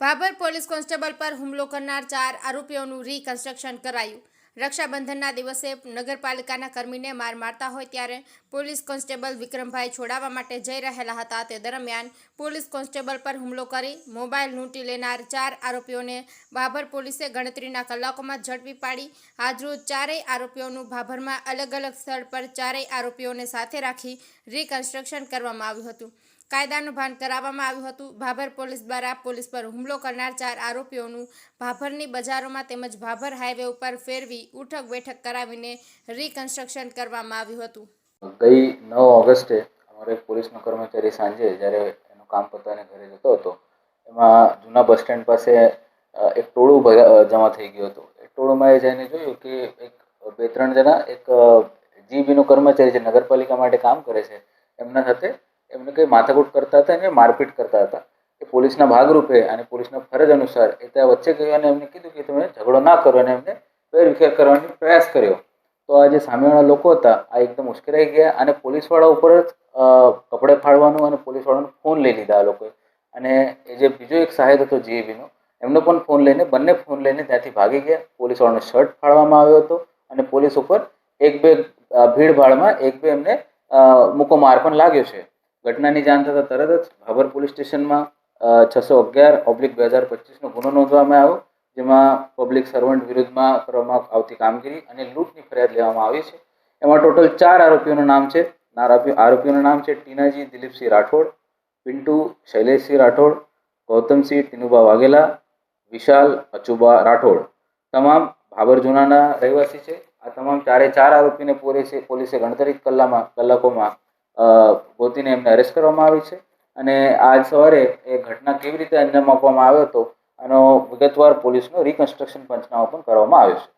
Bhabhar police constable પર હુમલો કરનાર 4 આરોપીઓનું રીકન્સ્ટ્રક્શન કરાયું। રક્ષાબંધનના દિવસે નગરપાલિકાના કર્મીને માર મારતા હોય ત્યારે પોલીસ કોન્સ્ટેબલ વિક્રમભાઈ છોડાવવા માટે જઈ રહેલા હતા। તે દરમિયાન પોલીસ કોન્સ્ટેબલ પર હુમલો કરી મોબાઈલ લૂંટી લેનાર 4 આરોપીઓને ભાભર પોલીસે ગણતરીના કલાકોમાં ઝડપી પાડી। આજરોજ ચારેય આરોપીઓનું ભાભરમાં અલગ અલગ સ્થળ પર ચારેય આરોપીઓને સાથે રાખી રીકન્સ્ટ્રક્શન કરવામાં આવ્યું હતું। કાયદાનું ભાન કરાવવામાં આવ્યું હતું। ભાભર પોલીસ દ્વારા પોલીસ પર હુમલો કરનાર 4 આરોપીઓનું ભાભરની બજારોમાં તેમજ ભાભર હાઈવે ઉપર ફેરવી ઉઠક બેઠક કરાવીને રીકન્સ્ટ્રક્શન કરવામાં આવ્યું હતું। ગઈ 9 ઓગસ્ટે અમારો એક પોલીસનો કર્મચારી સાંજે જ્યારે એનું કામ પતાવીને ઘરે જતો હતો એમાં જૂના બસ સ્ટેન્ડ પાસે એક ટોળું જમા થઈ ગયું હતું। એ ટોળુમાં એ જઈને જોયું કે એક 2-3 જણા એક જીબીનો કર્મચારી જે નગરપાલિકા માટે કામ કરે છે એમના સાથે એમને કંઈ માથાકૂટ કરતા હતા અને મારપીટ કરતા હતા। એ પોલીસના ભાગરૂપે અને પોલીસના ફરજ અનુસાર એ ત્યાં વચ્ચે ગયો અને એમને કીધું કે તમે ઝઘડો ના કરો અને એમને વેરવિખેર કરવાનો પ્રયાસ કર્યો। તો આ જે સામેવાળા લોકો હતા આ એકદમ ઉશ્કેરાઈ ગયા અને પોલીસવાળા ઉપર જ કપડે ફાડવાનું અને પોલીસવાળાનો ફોન લઈ લીધા આ લોકોએ। અને એ જે બીજો એક સાહેબ હતો જીએબીનો એમનો પણ ફોન લઈને બંને ફોન લઈને ત્યાંથી ભાગી ગયા। પોલીસવાળાનો શર્ટ ફાડવામાં આવ્યો હતો અને પોલીસ ઉપર એક બે ભીડભાડમાં એક બે એમને મૂકો માર પણ લાગ્યો છે। ઘટનાની જાણ થતાં તરત જ ભાભર પોલીસ સ્ટેશનમાં 611/2025નો ગુનો નોંધવામાં આવ્યો, જેમાં પબ્લિક સર્વન્ટ વિરુદ્ધમાં કરવામાં આવતી કામગીરી અને લૂંટની ફરિયાદ લેવામાં આવી છે। એમાં ટોટલ 4 આરોપીઓનું નામ છે। આરોપીઓનું નામ છે ટીનાજી દિલીપસિંહ રાઠોડ, પિન્ટુ શૈલેષસિંહ રાઠોડ, ગૌતમસિંહ ટીનુબા વાઘેલા, વિશાલ અચુબા રાઠોડ। તમામ ભાભર જૂનાના રહેવાસી છે। આ તમામ 4 આરોપીને પોલીસે ગણતરી કલાકોમાં ગોતીને એમને અરેસ્ટ કરવામાં આવી છે। અને આજ સવારે એ ઘટના કેવી રીતે અંજામ આપવામાં આવ્યો હતો આનો વિગતવાર પોલીસનો રીકન્સ્ટ્રક્શન પંચનામો પણ કરવામાં આવ્યો છે।